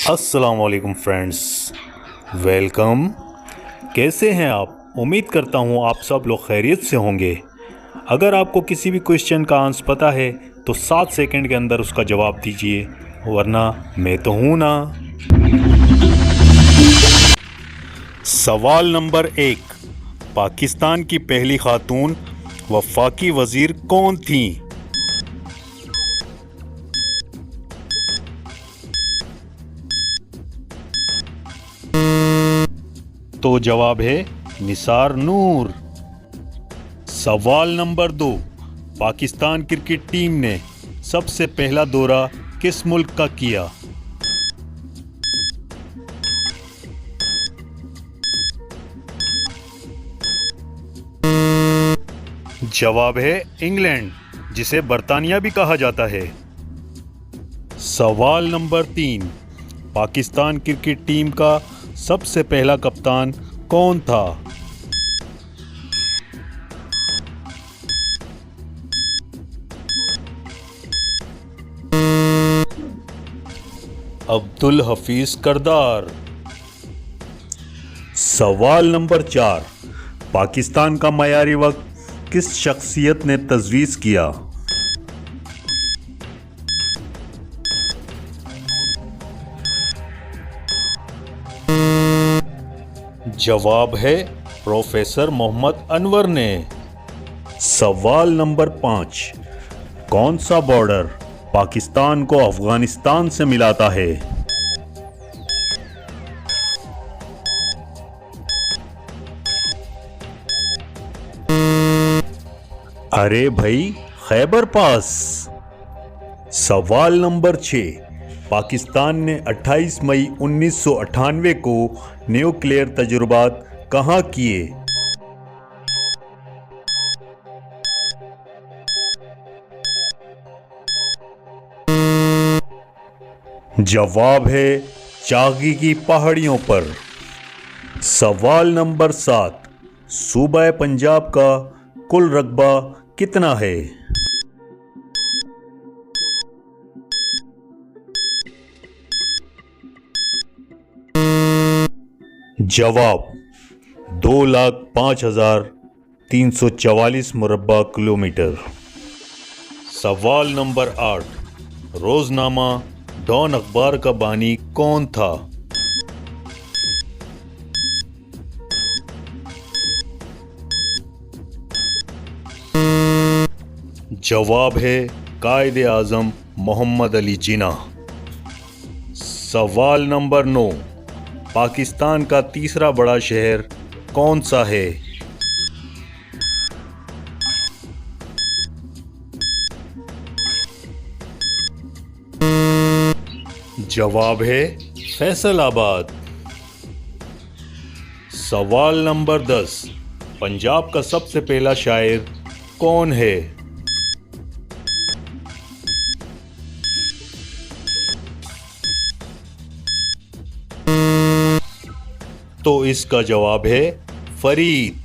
अस्सलाम वालेकुम friends, welcome. कैसे हैं आप? उम्मीद करता हूँ आप सब लोग खैरियत से होंगे। अगर आपको किसी भी क्वेश्चन का आंसर पता है तो 7 सेकंड के अंदर उसका जवाब दीजिए, वरना मैं तो हूँ ना। सवाल नंबर 1। पाकिस्तान की पहली खातून वफाकी वज़ीर कौन थी? तो जवाब है निसार नूर। सवाल नंबर 2। पाकिस्तान क्रिकेट टीम ने सबसे पहला दौरा किस मुल्क का किया? जवाब है इंग्लैंड, जिसे बर्तानिया भी कहा जाता है। सवाल नंबर 3। पाकिस्तान क्रिकेट टीम का सबसे पहला कप्तान कौन था? अब्दुल हफीज करदार। सवाल नंबर 4। पाकिस्तान का मयारी वक्त किस शख्सियत ने तजवीज़ किया? जवाब है प्रोफेसर मोहम्मद अनवर ने। सवाल नंबर 5। कौन सा बॉर्डर पाकिस्तान को अफगानिस्तान से मिलाता है? अरे भाई, खैबर पास। सवाल नंबर 6। पाकिस्तान ने 28 मई 1998 को न्यूक्लियर तजुर्बात कहाँ किए? जवाब है चागी की पहाड़ियों पर। सवाल नंबर 7। सूबा पंजाब का कुल रकबा कितना है? जवाब 2,05,344 मुरब्बा किलोमीटर। सवाल नंबर 8। रोजनामा डॉन अखबार का बानी कौन था? जवाब है कायदे आजम मोहम्मद अली जिन्ना। सवाल नंबर 9। पाकिस्तान का तीसरा बड़ा शहर कौन सा है? जवाब है फैसलाबाद। सवाल नंबर 10। पंजाब का सबसे पहला शायर कौन है? तो इसका जवाब है फरीद।